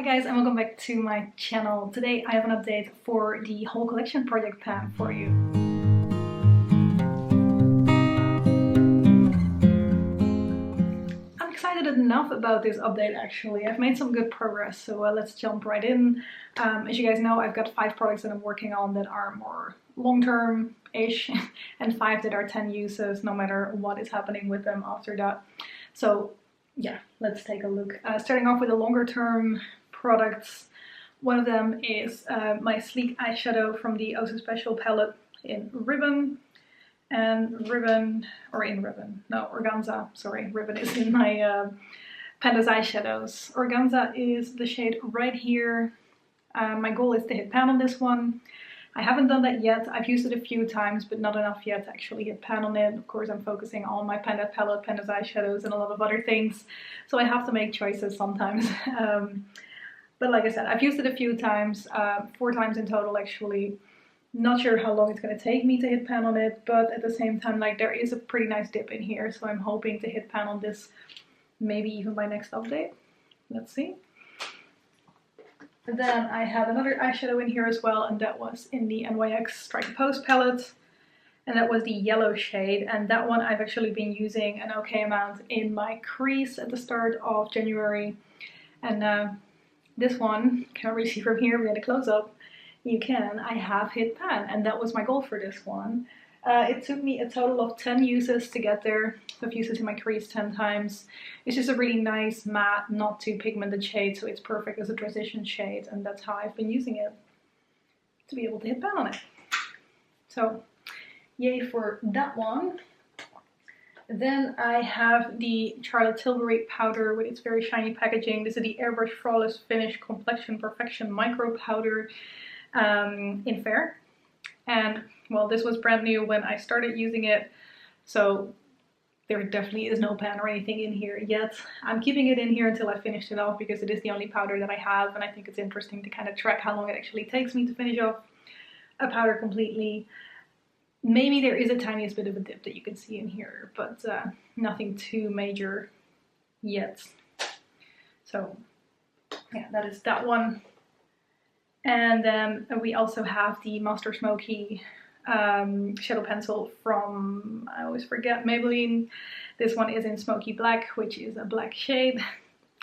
Hi guys, and welcome back to my channel. Today I have an update for the whole collection project plan for you. I'm excited enough about this update actually. I've made some good progress, so let's jump right in. As you guys know, I've got 5 products that I'm working on that are more long-term-ish and 5 that are 10 uses no matter what is happening with them after that. So yeah, let's take a look. Starting off with the longer term products. One of them is my sleek eyeshadow from the Oh So Special palette in Ribbon. And Organza, sorry, Ribbon is in my Panda's eyeshadows. Organza is the shade right here. My goal is to hit pan on this one. I haven't done that yet. I've used it a few times, but not enough yet to actually hit pan on it. Of course, I'm focusing on my Panda palette, Panda's eyeshadows, and a lot of other things. So I have to make choices sometimes. But like I said, I've used it a few times, 4 times in total actually. Not sure how long it's going to take me to hit pan on it, but at the same time, like, there is a pretty nice dip in here, so I'm hoping to hit pan on this maybe even by next update. Let's see. And then I have another eyeshadow in here as well, and that was in the NYX Strike Pose palette. And that was the yellow shade, and that one I've actually been using an okay amount in my crease at the start of January. And this one, can't really see from here, we had a close-up. You can, I have hit pan, and that was my goal for this one. It took me a total of 10 uses to get there. I've used it in my crease 10 times. It's just a really nice matte, not too pigmented shade, so it's perfect as a transition shade, and that's how I've been using it to be able to hit pan on it. So yay for that one. Then I have the Charlotte Tilbury powder with its very shiny packaging. This is the Airbrush Flawless Finish Complexion Perfection Micro Powder in Fair. And well, this was brand new when I started using it, so there definitely is no pan or anything in here yet. I'm keeping it in here until I finish it off because it is the only powder that I have, and I think it's interesting to kind of track how long it actually takes me to finish off a powder completely. Maybe there is a tiniest bit of a dip that you can see in here, but nothing too major yet. So yeah, that is that one. And then we also have the Master Smoky shadow pencil from, I always forget, Maybelline. This one is in Smoky Black, which is a black shade.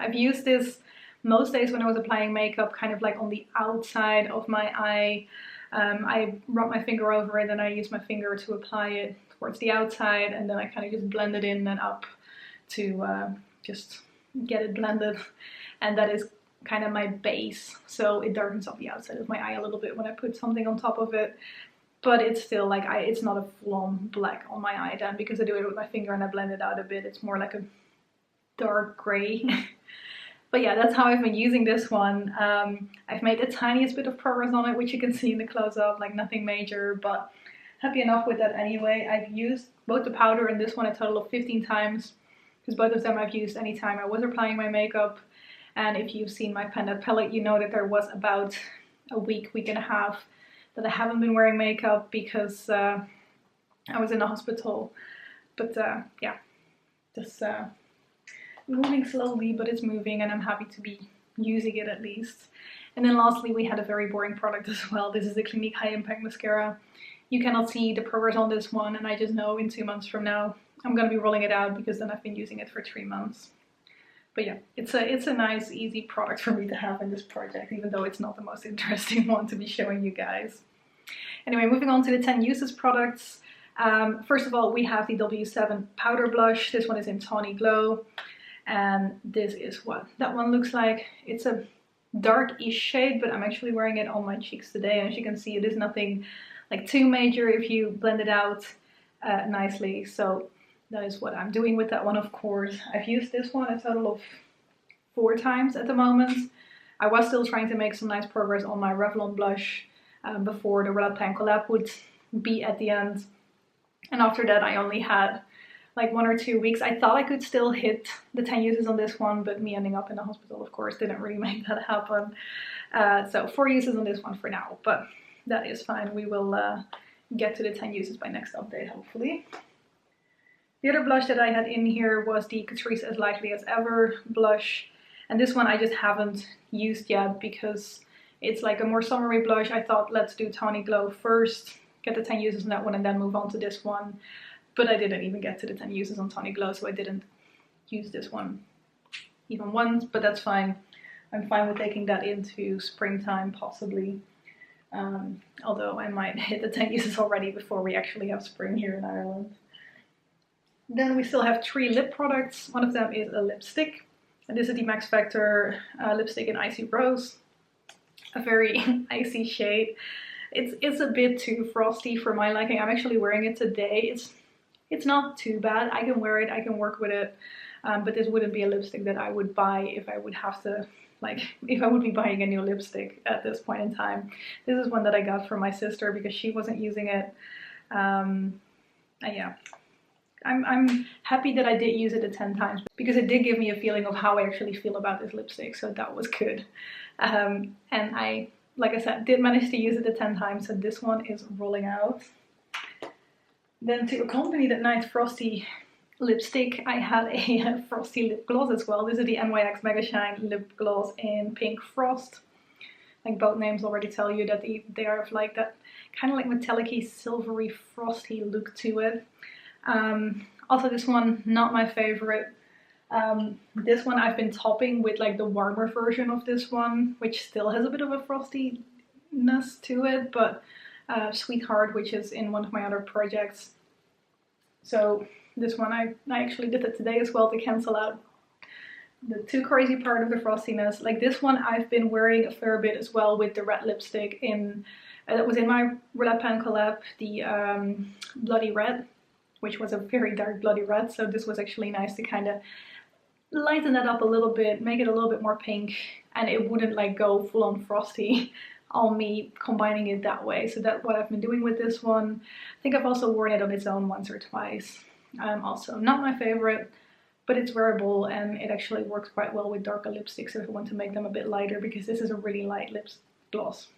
I've used this most days when I was applying makeup, kind of like on the outside of my eye. I rub my finger over it and I use my finger to apply it towards the outside, and then I kind of just blend it in and up to just get it blended. And that is kind of my base, so it darkens up the outside of my eye a little bit when I put something on top of it, but it's still like, it's not a full-on black on my eye then, because I do it with my finger and I blend it out a bit. It's more like a dark gray. But yeah, that's how I've been using this one. I've made the tiniest bit of progress on it, which you can see in the close-up, like nothing major, but happy enough with that anyway. I've used both the powder and this one a total of 15 times, because both of them I've used anytime I was applying my makeup. And if you've seen my Panda palette, you know that there was about a week and a half that I haven't been wearing makeup because I was in the hospital. But yeah, just moving slowly, but it's moving, and I'm happy to be using it at least. And then lastly, we had a very boring product as well. This is the Clinique High Impact Mascara. You cannot see the progress on this one, and I just know in 2 months from now I'm going to be rolling it out, because then I've been using it for 3 months. But yeah, it's a nice, easy product for me to have in this project, even though it's not the most interesting one to be showing you guys. Anyway, moving on to the 10 uses products. First of all, we have the W7 powder blush. This one is in Tawny Glow. And this is what that one looks like. It's a dark-ish shade, but I'm actually wearing it on my cheeks today. And as you can see, it is nothing like too major if you blend it out nicely. So that is what I'm doing with that one, of course. I've used this one a total of 4 times at the moment. I was still trying to make some nice progress on my Revlon blush before the Red Pan collab would be at the end. And after that, I only had like 1 or 2 weeks. I thought I could still hit the 10 uses on this one, but me ending up in the hospital, of course, didn't really make that happen. So 4 uses on this one for now, but that is fine. We will get to the 10 uses by next update, hopefully. The other blush that I had in here was the Catrice As Likely As Ever blush. And this one I just haven't used yet because it's like a more summery blush. I thought let's do Tawny Glow first, get the 10 uses on that one and then move on to this one. But I didn't even get to the 10 uses on Tawny Glow, so I didn't use this one even once, but that's fine. I'm fine with taking that into springtime possibly. Although I might hit the 10 uses already before we actually have spring here in Ireland. Then we still have 3 lip products. One of them is a lipstick. And this is the MaxFactor lipstick in Icy Rose. A very icy shade. It's a bit too frosty for my liking. I'm actually wearing it today. It's not too bad. I can wear it, I can work with it. But this wouldn't be a lipstick that I would buy if I would have to, like, if I would be buying a new lipstick at this point in time. This is one that I got from my sister because she wasn't using it. And yeah. I'm happy that I did use it 10 times because it did give me a feeling of how I actually feel about this lipstick, so that was good. And I, like I said, did manage to use it 10 times, so this one is rolling out. Then to accompany that nice frosty lipstick, I had a frosty lip gloss as well. This is the NYX Mega Shine lip gloss in Pink Frost. Like both names already tell you that they are of like that kind of like metallic-y, silvery, frosty look to it. Also this one, not my favorite. This one I've been topping with like the warmer version of this one, which still has a bit of a frostiness to it, but Sweetheart, which is in one of my other projects. So this one I actually did it today as well to cancel out the too crazy part of the frostiness. Like this one I've been wearing a fair bit as well with the red lipstick in, that was in my Red Pen collab, the Bloody Red, which was a very dark bloody red, so this was actually nice to kind of lighten that up a little bit, make it a little bit more pink, and it wouldn't like go full on frosty on me combining it that way. So that's what I've been doing with this one. I think I've also worn it on its own once or twice. Also not my favorite, but it's wearable and it actually works quite well with darker lipsticks if I want to make them a bit lighter, because this is a really light lip gloss.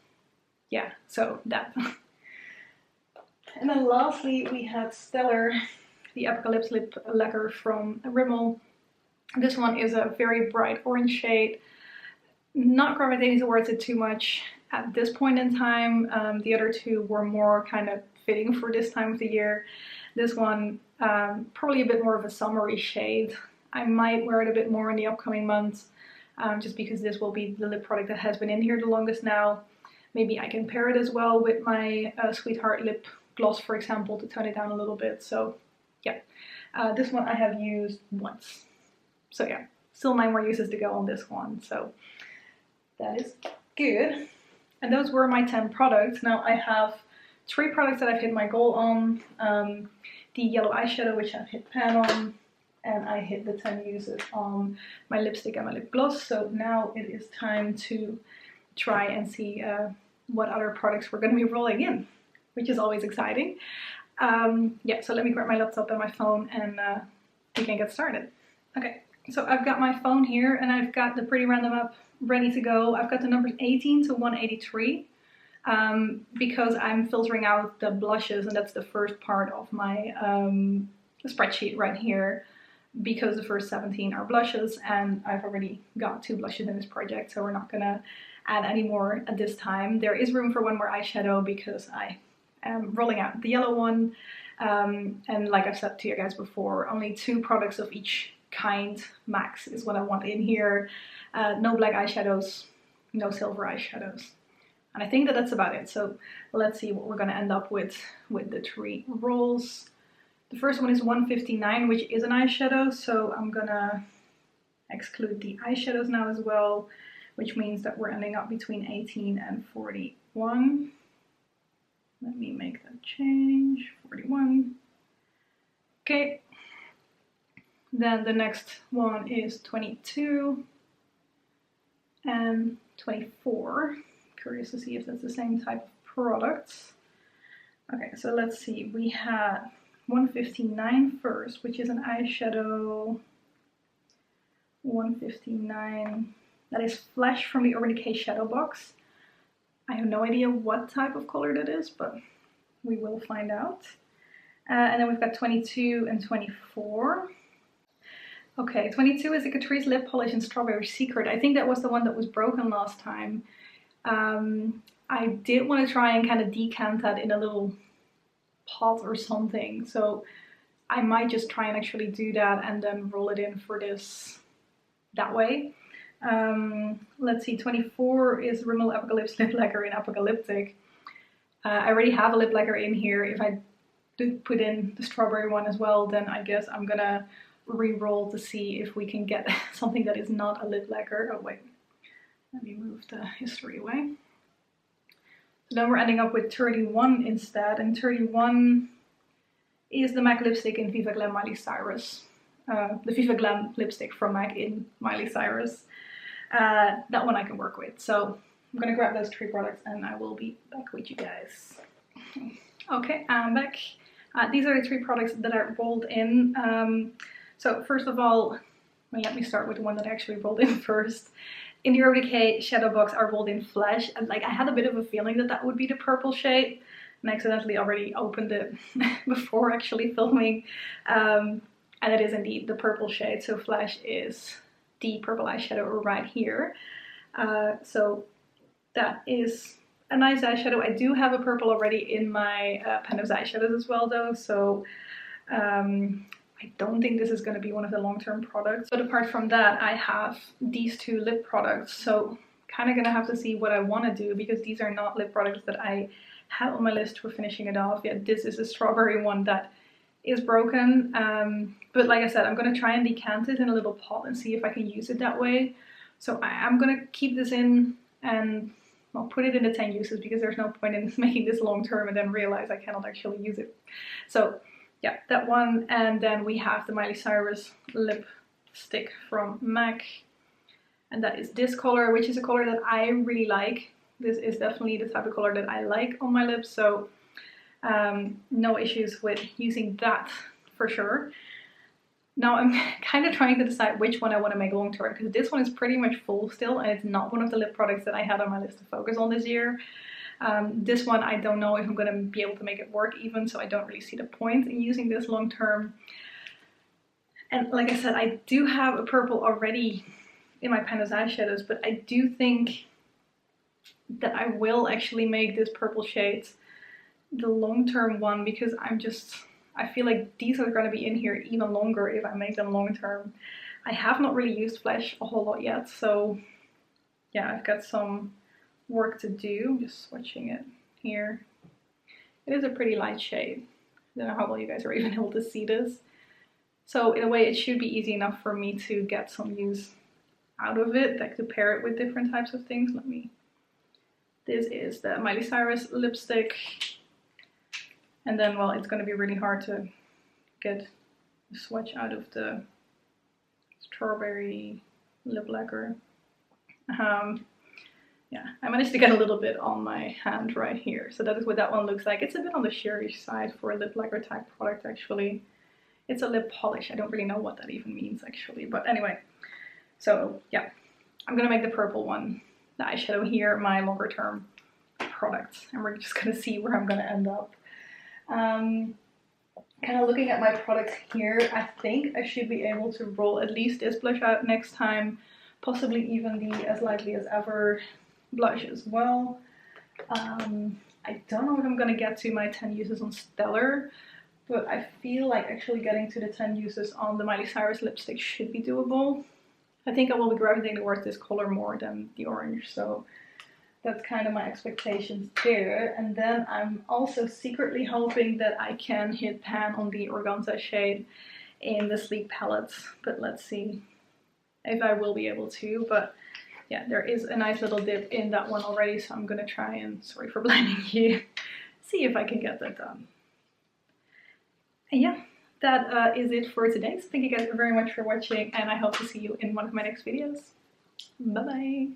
Yeah, so that. And then lastly we had Stellar, the Apocalips lip lacquer from Rimmel. This one is a very bright orange shade. Not gravitating towards it too much at this point in time. The other two were more kind of fitting for this time of the year. This one, probably a bit more of a summery shade. I might wear it a bit more in the upcoming months, just because this will be the lip product that has been in here the longest now. Maybe I can pair it as well with my Sweetheart lip gloss, for example, to tone it down a little bit. So yeah, this one I have used once. So yeah, still 9 more uses to go on this one. So that is good. And those were my 10 products. Now I have 3 products that I've hit my goal on. The yellow eyeshadow, which I've hit pan on, and I hit the 10 uses on my lipstick and my lip gloss. So now it is time to try and see what other products we're going to be rolling in, which is always exciting. Yeah, so let me grab my laptop and my phone and we can get started. Okay, so I've got my phone here and I've got the Pretty Random app ready to go. I've got the numbers 18 to 183 because I'm filtering out the blushes, and that's the first part of my spreadsheet right here, because the first 17 are blushes and I've already got 2 blushes in this project, so we're not gonna add any more at this time. There is room for 1 more eyeshadow because I am rolling out the yellow one, and like I've said to you guys before, only 2 products of each kind max is what I want in here. No black eyeshadows, no silver eyeshadows, and I think that that's about it. So let's see what we're gonna end up with the 3 rolls. The first one is 159, which is an eyeshadow, so I'm gonna exclude the eyeshadows now as well, which means that we're ending up between 18 and 41. Let me make that change, 41. Okay. Then the next one is 22 and 24. Curious to see if that's the same type of products. Okay, so let's see. We had 159 first, which is an eyeshadow. 159. That is Flash from the Urban Decay Shadow Box. I have no idea what type of color that is, but we will find out. And then we've got 22 and 24. Okay, 22 is the Catrice Lip Polish in Strawberry Secret. I think that was the one that was broken last time. I did want to try and kind of decant that in a little pot or something. So I might just try and actually do that and then roll it in for this that way. Let's see, 24 is Rimmel Apocalips Lip Lacquer in Apocalyptic. I already have a lip lacquer in here. If I do put in the strawberry one as well, then I guess I'm gonna re-roll to see if we can get something that is not a lip lacquer. Oh wait, let me move the history away. So then we're ending up with 31 instead, and 31 is the MAC lipstick in Viva Glam Miley Cirus. The Viva Glam lipstick from MAC in Miley Cirus. That one I can work with. So I'm gonna grab those 3 products and I will be back with you guys. Okay, I'm back. These are the 3 products that I rolled in. So first of all, let me start with the one that I actually rolled in first. In the Decay shadow box, I rolled in Flash, and like I had a bit of a feeling that that would be the purple shade, and I accidentally already opened it before actually filming. And it is indeed the purple shade. So Flash is the purple eyeshadow right here. So that is a nice eyeshadow. I do have a purple already in my pen of eyeshadows as well though, so I don't think this is going to be one of the long-term products. But apart from that, I have these 2 lip products, so kind of going to have to see what I want to do, because these are not lip products that I had on my list for finishing it off. Yeah, this is a strawberry one that is broken, but like I said, I'm going to try and decant it in a little pot and see if I can use it that way. So I am going to keep this in and I'll put it in the 10 uses, because there's no point in making this long term and then realize I cannot actually use it. So yeah, that one. And then we have the Miley Cirus lipstick from MAC, and that is this color, which is a color that I really like. This is definitely the type of color that I like on my lips, so no issues with using that for sure. Now I'm kind of trying to decide which one I want to make long term, because this one is pretty much full still, and it's not one of the lip products that I had on my list to focus on this year. This one I don't know if I'm going to be able to make it work even, so I don't really see the point in using this long term. And like I said, I do have a purple already in my pen as eyeshadows, but I do think that I will actually make this purple shade the long term one, because I feel like these are going to be in here even longer if I make them long term. I have not really used Flash a whole lot yet, so yeah, I've got some work to do. Just swatching it here. It is a pretty light shade. I don't know how well you guys are even able to see this. So in a way it should be easy enough for me to get some use out of it, like to pair it with different types of things. This is the Miley Cirus lipstick. And then, well, it's going to be really hard to get the swatch out of the strawberry lip lacquer. Yeah, I managed to get a little bit on my hand right here. So that is what that one looks like. It's a bit on the sheerish side for a lip lacquer type product actually. It's a lip polish. I don't really know what that even means actually. But anyway, so yeah, I'm going to make the purple one, the eyeshadow here, my longer term product. And we're just going to see where I'm going to end up. Kind of looking at my products here, I think I should be able to roll at least this blush out next time, possibly even the As Lively As Ever blush as well. I don't know if I'm going to get to my 10 uses on Stellar, but I feel like actually getting to the 10 uses on the Miley Cirus lipstick should be doable. I think I will be gravitating towards this color more than the orange, so that's kind of my expectations there. And then I'm also secretly hoping that I can hit pan on the Organza shade in the Sleek palettes, but let's see if I will be able to. But yeah, there is a nice little dip in that one already, so I'm gonna try and, sorry for blinding you, see if I can get that done. And yeah, that is it for today. So thank you guys very much for watching, and I hope to see you in one of my next videos. Bye bye!